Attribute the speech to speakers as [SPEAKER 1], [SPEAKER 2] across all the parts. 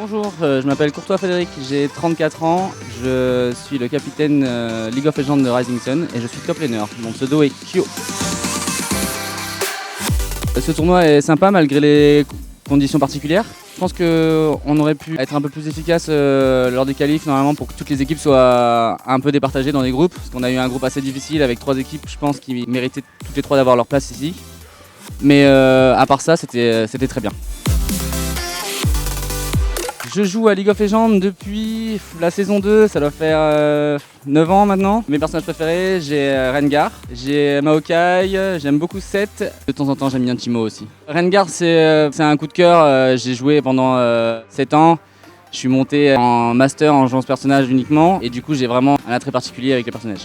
[SPEAKER 1] Bonjour, je m'appelle Courtois Frédéric, j'ai 34 ans, je suis le capitaine League of Legends de Rising Sun et je suis top laner. Mon pseudo est Kyo. Ce tournoi est sympa malgré les conditions particulières. Je pense qu'on aurait pu être un peu plus efficace lors des qualifs normalement pour que toutes les équipes soient un peu départagées dans des groupes. Parce qu'on a eu un groupe assez difficile avec 3 équipes, je pense, qui méritaient toutes les 3 d'avoir leur place ici. Mais à part ça, c'était très bien. Je joue à League of Legends depuis la saison 2, ça doit faire 9 ans maintenant. Mes personnages préférés, j'ai Rengar, j'ai Maokai, j'aime beaucoup Sett. De temps en temps, j'aime bien Teemo aussi. Rengar, c'est un coup de cœur, j'ai joué pendant 7 ans. Je suis monté en master en jouant ce personnage uniquement et du coup, j'ai vraiment un attrait particulier avec le personnage.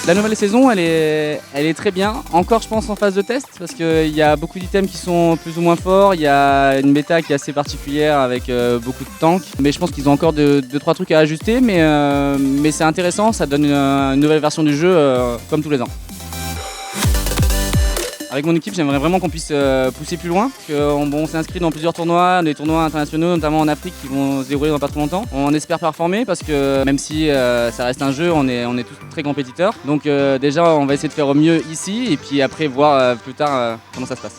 [SPEAKER 1] La nouvelle saison, elle est très bien. Encore, je pense, en phase de test parce qu'il y a beaucoup d'items qui sont plus ou moins forts. Il y a une méta qui est assez particulière avec beaucoup de tanks. Mais je pense qu'ils ont encore 2-3 trucs à ajuster. Mais c'est intéressant, ça donne une nouvelle version du jeu comme tous les ans. Avec mon équipe, j'aimerais vraiment qu'on puisse pousser plus loin. On s'est inscrit dans plusieurs tournois, des tournois internationaux, notamment en Afrique, qui vont se dérouler dans pas trop longtemps. On espère performer parce que même si ça reste un jeu, on est tous très compétiteurs. Donc déjà, on va essayer de faire au mieux ici et puis après voir plus tard comment ça se passe.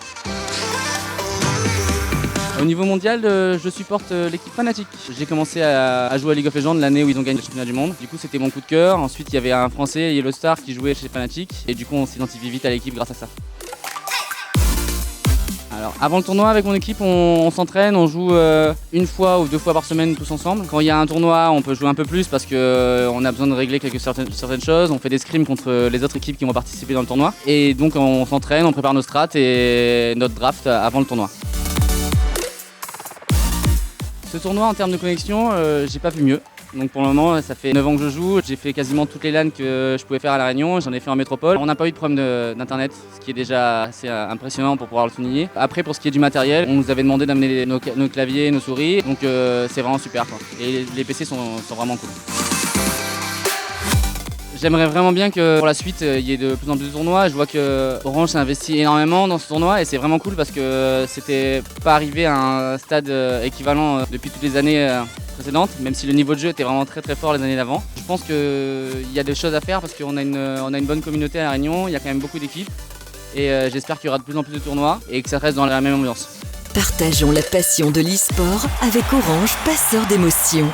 [SPEAKER 1] Au niveau mondial, je supporte l'équipe Fnatic. J'ai commencé à jouer à League of Legends l'année où ils ont gagné le championnat du monde. Du coup, c'était mon coup de cœur. Ensuite, il y avait un Français, Yellowstar, qui jouait chez Fnatic. Et du coup, on s'identifie vite à l'équipe grâce à ça. Alors, avant le tournoi, avec mon équipe, on s'entraîne, on joue 1 fois ou 2 fois par semaine tous ensemble. Quand il y a un tournoi, on peut jouer un peu plus parce qu'on a besoin de régler certaines choses. On fait des scrims contre les autres équipes qui vont participer dans le tournoi. Et donc on s'entraîne, on prépare nos strats et notre draft avant le tournoi. Ce tournoi, en termes de connexion, j'ai pas vu mieux. Donc pour le moment, ça fait 9 ans que je joue, j'ai fait quasiment toutes les LAN que je pouvais faire à La Réunion, j'en ai fait en métropole. On n'a pas eu de problème d'internet, ce qui est déjà assez impressionnant pour pouvoir le souligner. Après, pour ce qui est du matériel, on nous avait demandé d'amener nos claviers, nos souris, donc c'est vraiment super quoi. Et les PC sont vraiment cool. J'aimerais vraiment bien que pour la suite, il y ait de plus en plus de tournois. Je vois que Orange s'est investi énormément dans ce tournoi et c'est vraiment cool parce que c'était pas arrivé à un stade équivalent depuis toutes les années précédentes, même si le niveau de jeu était vraiment très très fort les années d'avant. Je pense qu'il y a des choses à faire parce qu'on a une bonne communauté à La Réunion, il y a quand même beaucoup d'équipes et j'espère qu'il y aura de plus en plus de tournois et que ça reste dans la même ambiance.
[SPEAKER 2] Partageons la passion de l'e-sport avec Orange, passeur d'émotions.